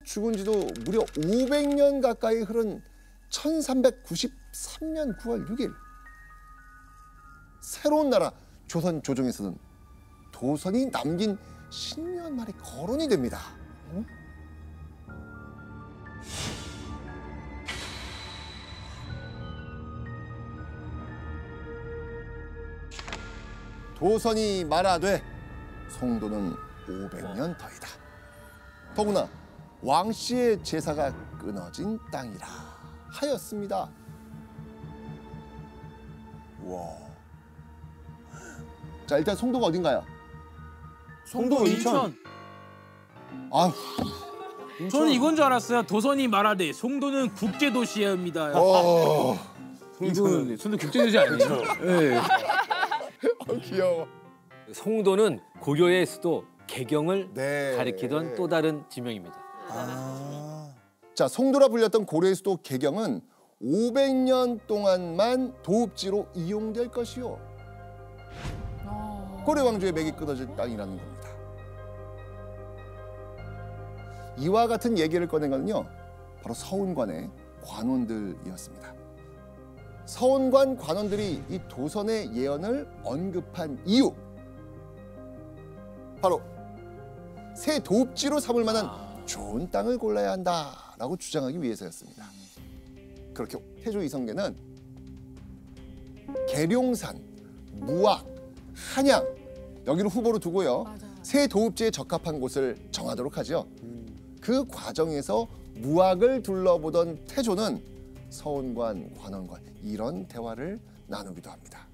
죽은 지도 무려 500년 가까이 흐른 1393년 9월 6일 새로운 나라 조선 조정에서는 도선이 남긴 신묘 한 말이 거론이 됩니다. 도선이 말하되 송도는 500년 터이다. 더구나 왕씨의 제사가 끊어진 땅이라 하였습니다. 와. 자, 일단 송도가 어딘가요? 송도 인천. 아, 저는 이건 줄 알았어요. 도선이 말하되 송도는 국제도시입니다. 이건 송도 국제도시 아니죠? 네. 귀여워. 송도는 고려의 수도 개경을 네. 가리키던 또 다른 지명입니다. 자, 송도라 불렸던 고려의 수도 개경은 500년 동안만 도읍지로 이용될 것이요. 고려 왕조의 맥이 끊어질 땅이라는 겁니다. 이와 같은 얘기를 꺼낸 것은요, 바로 서운관의 관원들이었습니다. 서운관 관원들이 이 도선의 예언을 언급한 이유, 바로 새 도읍지로 삼을 만한 좋은 땅을 골라야 한다라고 주장하기 위해서였습니다. 그렇게 태조 이성계는 계룡산, 무악, 한양 여기를 후보로 두고요. 새 도읍지에 적합한 곳을 정하도록 하죠. 그 과정에서 무악을 둘러보던 태조는 서운관, 관원관 이런 대화를 나누기도 합니다.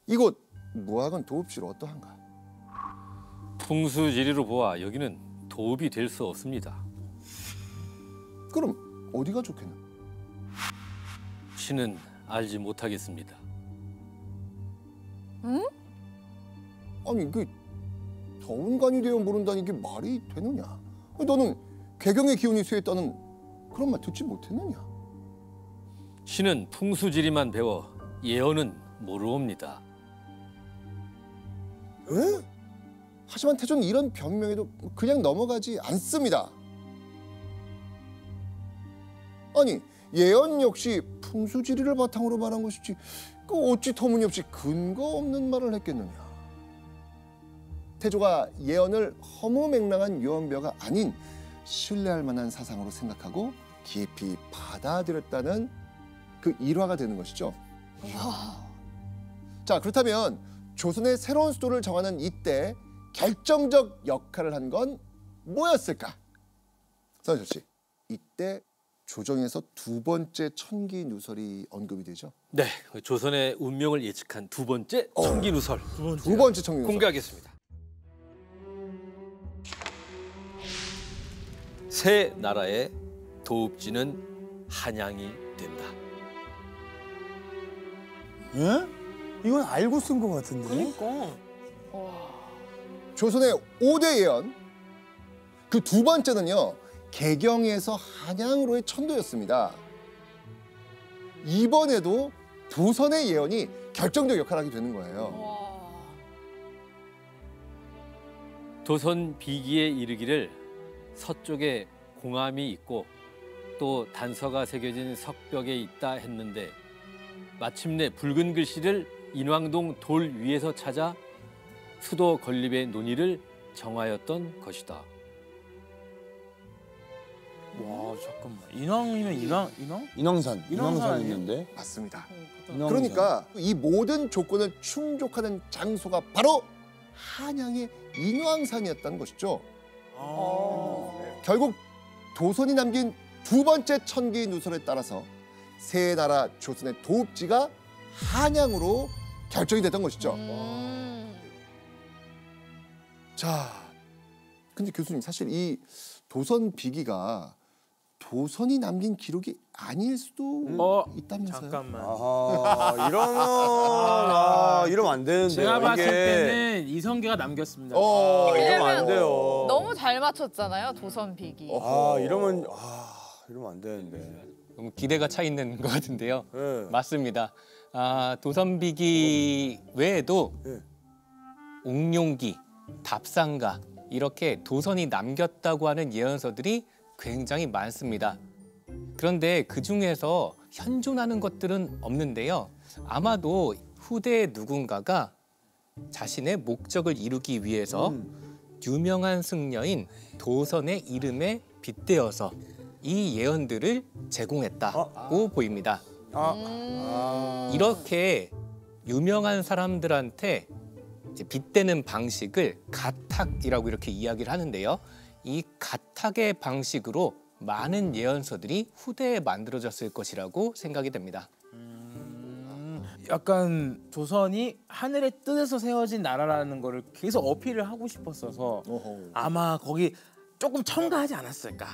이곳 무악은 도읍지로 어떠한가? 풍수지리로 보아 여기는 도읍이 될 수 없습니다. 그럼 어디가 좋겠나? 신은 알지 못하겠습니다. 응? 아니 이게 서운관이 되어 모른다니 이게 말이 되느냐? 너는 개경의 기운이 쇠했다는 그런 말 듣지 못했느냐? 신은 풍수지리만 배워 예언은 모르옵니다. 에? 하지만 태조는 이런 변명에도 그냥 넘어가지 않습니다. 아니 예언 역시 풍수지리를 바탕으로 말한 것이지 어찌 터무니없이 근거 없는 말을 했겠느냐. 태조가 예언을 허무맹랑한 유언벼가 아닌 신뢰할 만한 사상으로 생각하고 깊이 받아들였다는 그 일화가 되는 것이죠. 자, 그렇다면 조선의 새로운 수도를 정하는 이때 결정적 역할을 한 건 뭐였을까? 서현철 씨, 이때 조정에서 두 번째 천기 누설이 언급이 되죠? 네, 조선의 운명을 예측한 두 번째 천기 누설. 두 번째 천기 누설. 공개하겠습니다. 새 나라의 도읍지는 한양이 된다. 예? 이건 알고 쓴 것 같은데. 그러니까. 조선의 5대 예언, 그 두 번째는요, 개경에서 한양으로의 천도였습니다. 이번에도 도선의 예언이 결정적 역할을 하게 되는 거예요. 도선 비기에 이르기를 서쪽에 공암이 있고 또 단서가 새겨진 석벽에 있다 했는데 마침내 붉은 글씨를 인왕동 돌 위에서 찾아 수도 건립의 논의를 정하였던 것이다. 와 잠깐만. 인왕이면 인왕? 인왕산 아니에요? 있는데. 맞습니다. 인왕산. 그러니까 이 모든 조건을 충족하는 장소가 바로 한양의 인왕산이었다는 것이죠. 결국 도선이 남긴 두 번째 천기 누설에 따라서 새 나라 조선의 도읍지가 한양으로 결정이 됐던 것이죠. 자, 근데 교수님 사실 이 도선 비기가 도선이 남긴 기록이 아닐 수도 있다면서요? 잠깐만. 이러면 안 되는데. 제가 봤을 때는 이성계가 남겼습니다. 이러면 안 돼요. 너무 잘 맞췄잖아요, 도선 비기. 이러면 안 되는데. 너무 기대가 차 있는 것 같은데요. 네. 맞습니다. 도선비기 외에도 네. 옥룡기, 답상가, 이렇게 도선이 남겼다고 하는 예언서들이 굉장히 많습니다. 그런데 그 중에서 현존하는 것들은 없는데요. 아마도 후대의 누군가가 자신의 목적을 이루기 위해서 유명한 승려인 도선의 이름에 빗대어서 이 예언들을 제공했다고 보입니다. 이렇게 유명한 사람들한테 이제 빗대는 방식을 가탁이라고 이렇게 이야기를 하는데요. 이 가탁의 방식으로 많은 예언서들이 후대에 만들어졌을 것이라고 생각이 됩니다. 약간 조선이 하늘의 뜻에서 세워진 나라라는 거를 계속 어필을 하고 싶었어서 아마 거기 조금 첨가하지 않았을까.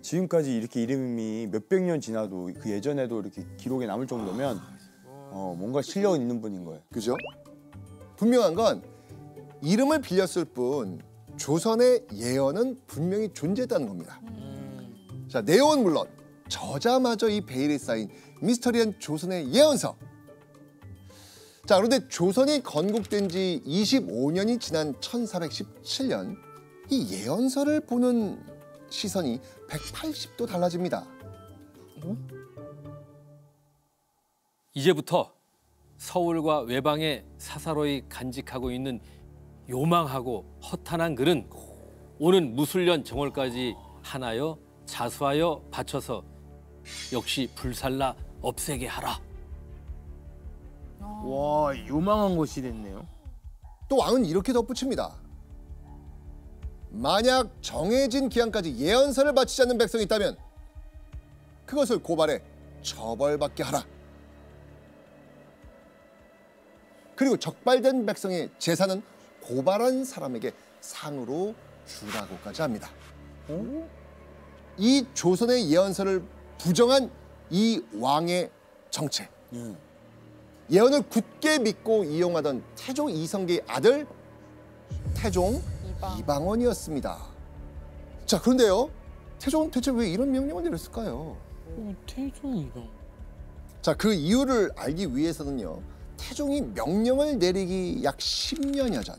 지금까지 이렇게 이름이 몇백 년 지나도 그 예전에도 이렇게 기록에 남을 정도면 뭔가 실력 있는 분인 거예요. 그죠? 분명한 건 이름을 빌렸을 뿐 조선의 예언은 분명히 존재했다는 겁니다. 자, 내용은 물론 저자마저 이 베일에 쌓인 미스터리한 조선의 예언서. 자, 그런데 조선이 건국된 지 25년이 지난 1417년 이 예언서를 보는 시선이 180도 달라집니다. 이제부터 서울과 외방에 사사로이 간직하고 있는 요망하고 허탄한 글은 오는 무술년 정월까지 하나여 자수하여 바쳐서 역시 불살라 없애게 하라. 와, 요망한 것이 됐네요. 또 왕은 이렇게 덧붙입니다. 만약 정해진 기한까지 예언서를 바치지 않는 백성이 있다면 그것을 고발해 처벌받게 하라. 그리고 적발된 백성의 재산은 고발한 사람에게 상으로 주라고까지 합니다. 이 조선의 예언서를 부정한 이 왕의 정체. 예언을 굳게 믿고 이용하던 태종 이성계의 아들 태종 이방원이었습니다. 자, 그런데요. 태종은 대체 왜 이런 명령을 내렸을까요? 태종 이방. 자, 그 이유를 알기 위해서는요. 태종이 명령을 내리기 약 10년여 전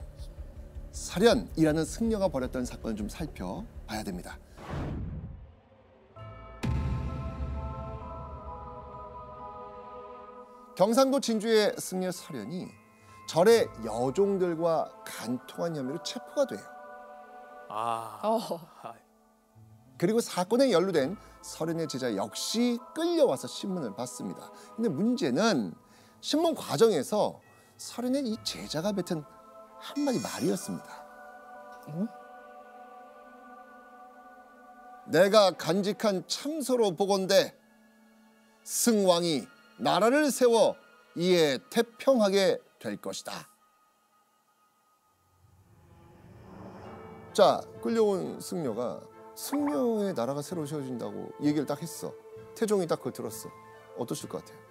설현이라는 승려가 벌였던 사건을 좀 살펴봐야 됩니다. 경상도 진주의 승려 설현이 절의 여종들과 간통한 혐의로 체포가 돼요. 그리고 사건에 연루된 설현의 제자 역시 끌려와서 신문을 받습니다. 근데 문제는 신문 과정에서 설현의 이 제자가 뱉은 한마디 말이었습니다. 내가 간직한 참소로 보건대 승왕이 나라를 세워 이에 태평하게 될 것이다. 자, 끌려온 승려가 승려의 나라가 새로 세워진다고 얘기를 딱 했어. 태종이 딱 그걸 들었어. 어떠실 것 같아요?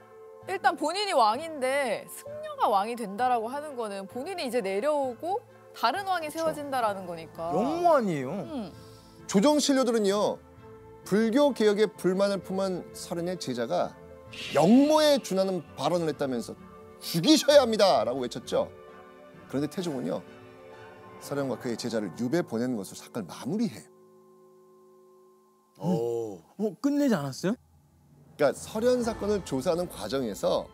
일단 본인이 왕인데 승려가 왕이 된다라고 하는 거는 본인이 이제 내려오고 다른 왕이 세워진다라는 거니까. 영무원이에요. 조정 신료들은요. 불교 개혁에 불만을 품은 설현의 제자가 영모에 준하는 발언을 했다면서 죽이셔야 합니다라고 외쳤죠. 그런데 태종은요. 설현과 그의 제자를 유배 보내는 것으로 사건을 마무리해요. 끝내지 않았어요? 그러니까 설현 사건을 조사하는 과정에서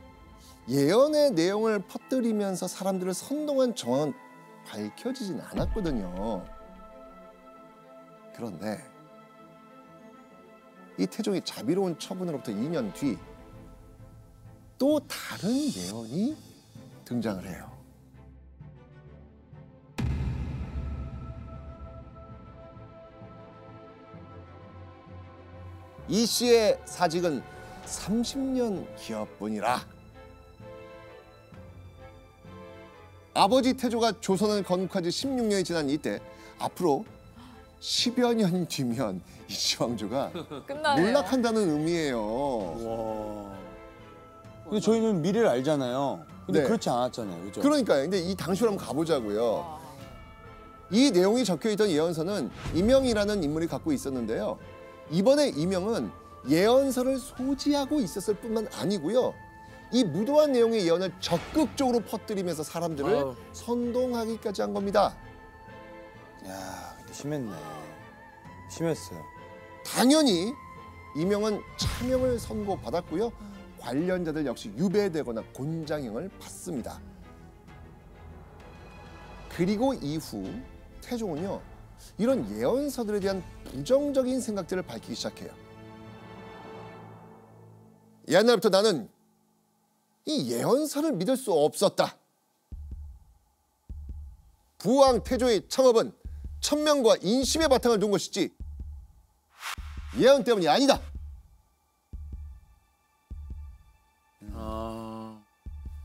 예언의 내용을 퍼뜨리면서 사람들을 선동한 정황은 밝혀지진 않았거든요. 그런데 이 태종의 자비로운 처분으로부터 2년 뒤 또 다른 예언이 등장을 해요. 이 씨의 사직은 30년 기업뿐이라. 아버지 태조가 조선을 건국한 지 16년이 지난 이때 앞으로 10여 년 뒤면 이 시황조가 끝나네요. 몰락한다는 의미예요. 와. 근데 저희는 미래를 알잖아요. 근데 네. 그렇지 않았잖아요. 그죠? 그러니까요. 근데 이 당시로 한번 가보자고요. 이 내용이 적혀있던 예언서는 이명이라는 인물이 갖고 있었는데요. 이번에 이명은 예언서를 소지하고 있었을 뿐만 아니고요. 이 무도한 내용의 예언을 적극적으로 퍼뜨리면서 사람들을 선동하기까지 한 겁니다. 야, 근데 심했네. 심했어요. 당연히 이명은 차명을 선고받았고요. 관련자들 역시 유배되거나 곤장형을 받습니다. 그리고 이후 태종은요, 이런 예언서들에 대한 부정적인 생각들을 밝히기 시작해요. 옛날부터 나는 이 예언서를 믿을 수 없었다. 부왕 태조의 창업은 천명과 인심의 바탕을 둔 것이지 예언 때문이 아니다.